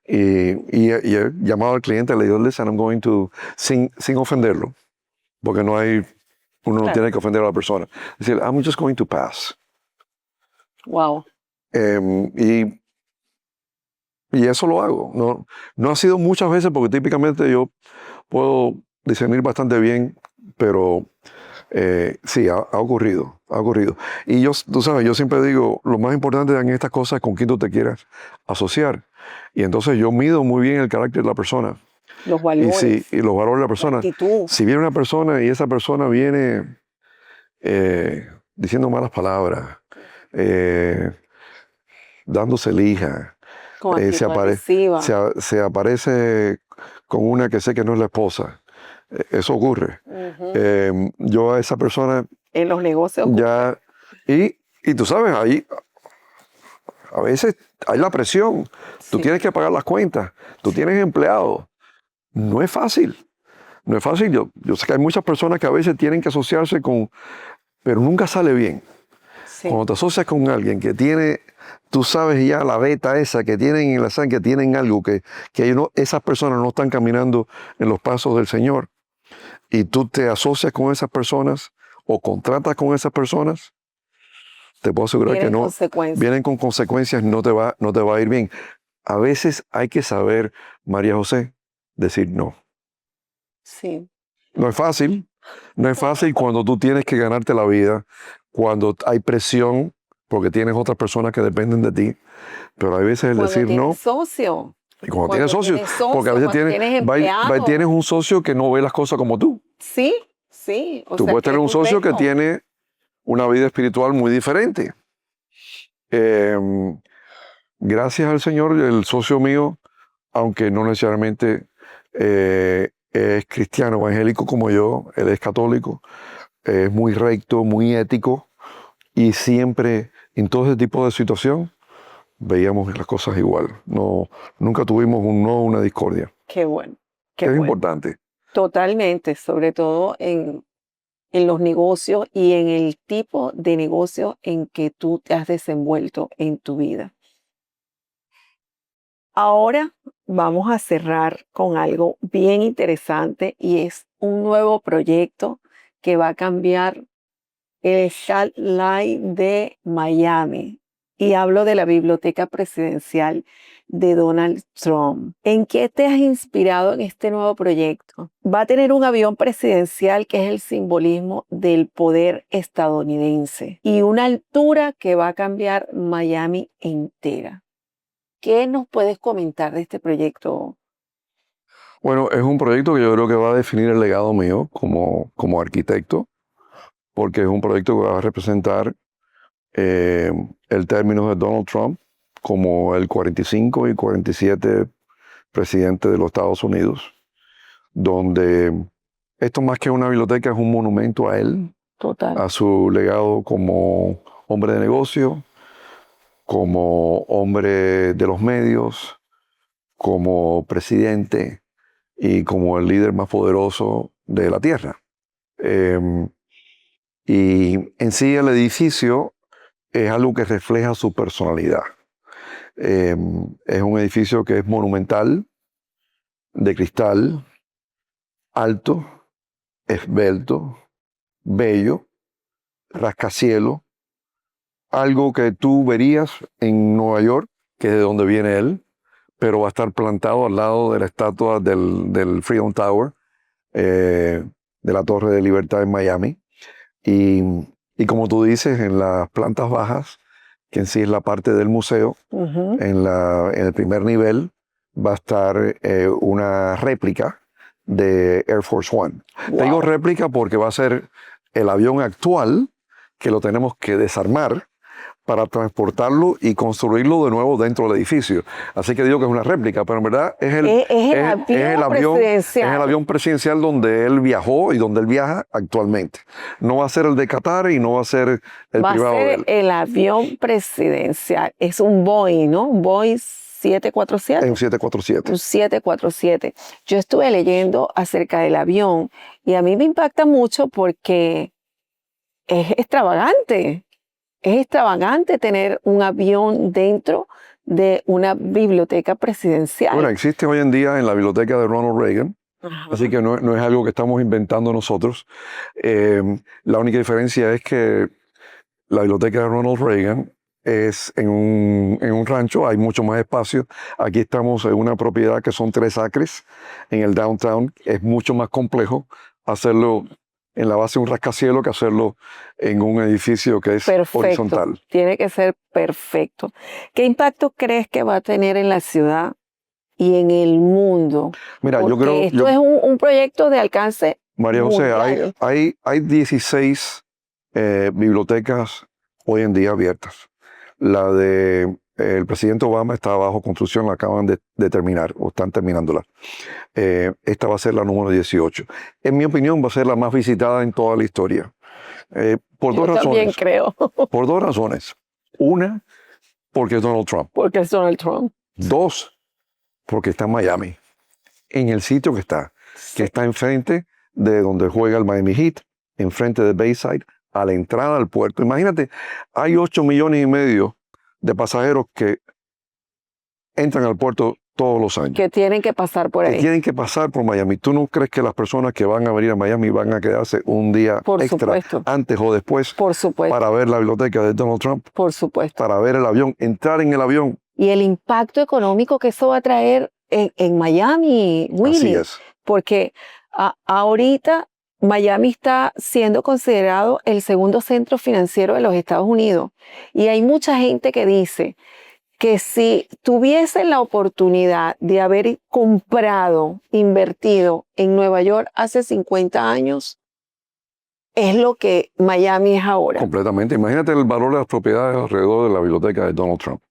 Y he llamado al cliente, le digo, listen, I'm going to, sin ofenderlo, porque no hay, uno no Claro. tiene que ofender a la persona. Decir, I'm just going to pass. Wow. Y eso lo hago. No ha sido muchas veces porque típicamente yo puedo discernir bastante bien, pero sí, ha ocurrido, ha ocurrido. Y tú sabes, yo siempre digo, lo más importante en estas cosas es con quién tú te quieras asociar. Y entonces yo mido muy bien el carácter de la persona. Los Y valores, los valores de la la persona. actitud. Si viene una persona y esa persona viene diciendo malas palabras, dándose lija, Con se, actitud apare- agresiva. se aparece con una que sé que no es la esposa. Eso ocurre. Yo a esa persona En los negocios. ya... Y tú sabes, ahí a veces hay la presión. Tú Sí. tienes que pagar las cuentas. Tú tienes empleados. No es fácil. No es fácil. Yo sé que hay muchas personas que a veces tienen que asociarse con... Pero nunca sale bien. Sí. Cuando te asocias con alguien que tiene, tú sabes ya la beta esa que tienen en la sangre, que tienen algo que esas personas no están caminando en los pasos del Señor, y tú te asocias con esas personas o contratas con esas personas, te puedo asegurar que Tienen no, consecuencias. vienen con consecuencias, no te va a ir bien. A veces hay que saber, María José, decir no. Sí. No es fácil. No es fácil cuando tú tienes que ganarte la vida, cuando hay presión, porque tienes otras personas que dependen de ti. Pero hay veces el Cuando decir tienes no. socio. Y cuando tienes socios, porque a veces cuando tienes empleados. tienes un socio que no ve las cosas como tú. Sí, sí. O Tú sea, puedes que tener es un socio que reto. tiene una vida espiritual muy diferente. Gracias al Señor, el socio mío, aunque no necesariamente es cristiano, evangélico como yo, él es católico, es muy recto, muy ético, y siempre en todo ese tipo de situación veíamos las cosas igual. Nunca tuvimos una discordia. Qué bueno. Qué Es bueno. importante. Totalmente, sobre todo en los negocios y en el tipo de negocio en que tú te has desenvuelto en tu vida. Ahora vamos a cerrar con algo bien interesante y es un nuevo proyecto que va a cambiar el Spotlight de Miami. Y hablo de la Biblioteca Presidencial de Donald Trump. ¿En qué te has inspirado en este nuevo proyecto? Va a tener un avión presidencial que es el simbolismo del poder estadounidense y una altura que va a cambiar Miami entera. ¿Qué nos puedes comentar de este proyecto? Bueno, es un proyecto que yo creo que va a definir el legado mío como arquitecto, porque es un proyecto que va a representar el término de Donald Trump como el 45 y 47 presidente de los Estados Unidos, donde esto más que una biblioteca es un monumento a él, Total. a su legado como hombre de negocio, como hombre de los medios, como presidente y como el líder más poderoso de la tierra. Y en sí el edificio es algo que refleja su personalidad. Es un edificio que es monumental, de cristal, alto, esbelto, bello, rascacielos, algo que tú verías en Nueva York, que es de donde viene él, pero va a estar plantado al lado de la estatua del Freedom Tower, de la Torre de Libertad en Miami. Y como tú dices, en las plantas bajas, que en sí es la parte del museo, en el primer nivel va a estar una réplica de Air Force One. Wow. Te digo réplica porque va a ser el avión actual que lo tenemos que desarmar para transportarlo y construirlo de nuevo dentro del edificio. Así que digo que es una réplica, pero en verdad es el avión presidencial donde él viajó y donde él viaja actualmente. No va a ser el de Qatar y no va a ser el privado de él. Va a ser el avión presidencial. Es un Boeing, ¿no? Un Boeing 747. Es un 747. Un 747. Yo estuve leyendo acerca del avión y a mí me impacta mucho porque es extravagante. Es extravagante tener un avión dentro de una biblioteca presidencial. Bueno, existe hoy en día en la biblioteca de Ronald Reagan, así que no es algo que estamos inventando nosotros. La única diferencia es que la biblioteca de Ronald Reagan es en un rancho, hay mucho más espacio. Aquí estamos en una propiedad que son 3 acres en el downtown. Es mucho más complejo hacerlo en la base de un rascacielos que hacerlo en un edificio que es horizontal. Tiene que ser perfecto. ¿Qué impacto crees que va a tener en la ciudad y en el mundo? Mira, porque yo creo... esto es un proyecto de alcance María José, mundial. hay 16 bibliotecas hoy en día abiertas. La de el presidente Obama está bajo construcción, la acaban de terminar o están terminándola. Esta va a ser la número 18. En mi opinión, va a ser la más visitada en toda la historia. Por dos razones. También creo. Por 2 razones. Una, porque es Donald Trump. Porque es Donald Trump. 2, porque está en Miami, en el sitio que está enfrente de donde juega el Miami Heat, enfrente de Bayside, a la entrada al puerto. Imagínate, hay 8,5 millones de pasajeros que entran al puerto todos los años. Que tienen que pasar por ahí. Que tienen que pasar por Miami. ¿Tú no crees que las personas que van a venir a Miami van a quedarse un día extra antes o después para ver la biblioteca de Donald Trump? Por supuesto. Para ver el avión, entrar en el avión. Y el impacto económico que eso va a traer en Miami, Willy. Así es. Porque ahorita Miami está siendo considerado el segundo centro financiero de los Estados Unidos. Y hay mucha gente que dice que si tuviesen la oportunidad de haber comprado, invertido en Nueva York hace 50 años, es lo que Miami es ahora. Completamente. Imagínate el valor de las propiedades alrededor de la biblioteca de Donald Trump.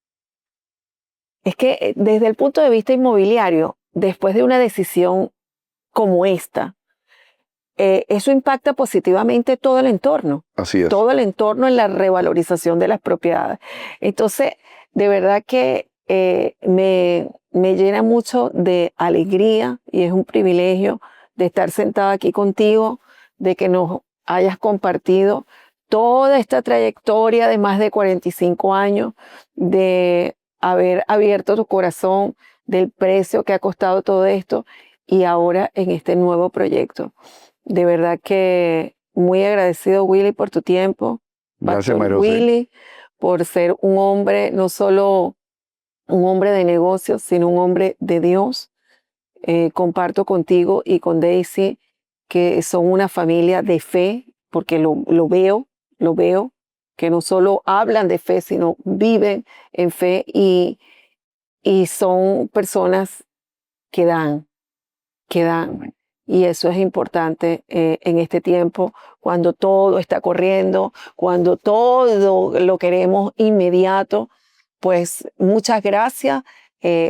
Es que desde el punto de vista inmobiliario, después de una decisión como esta, eso impacta positivamente todo el entorno. Así es. Todo el entorno en la revalorización de las propiedades. Entonces, de verdad que me llena mucho de alegría y es un privilegio de estar sentada aquí contigo, de que nos hayas compartido toda esta trayectoria de más de 45 años, de haber abierto tu corazón, del precio que ha costado todo esto y ahora en este nuevo proyecto. De verdad que muy agradecido, Willy, por tu tiempo. Gracias, María José. Willy, por ser un hombre, no solo un hombre de negocios, sino un hombre de Dios. Comparto contigo y con Daisy que son una familia de fe, porque lo veo, que no solo hablan de fe, sino viven en fe y son personas que dan. Y eso es importante en este tiempo, cuando todo está corriendo, cuando todo lo queremos inmediato. Pues muchas gracias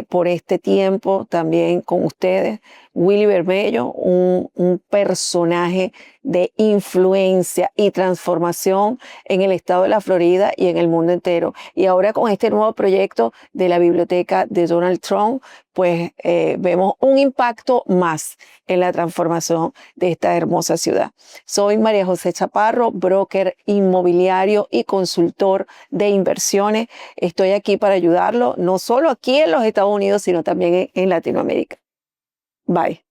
por este tiempo también con ustedes. Willy Bermello, un personaje de influencia y transformación en el estado de la Florida y en el mundo entero. Y ahora con este nuevo proyecto de la biblioteca de Donald Trump, pues vemos un impacto más en la transformación de esta hermosa ciudad. Soy María José Chaparro, broker inmobiliario y consultor de inversiones. Estoy aquí para ayudarlo, no solo aquí en los Estados Unidos, sino también en Latinoamérica. Bye.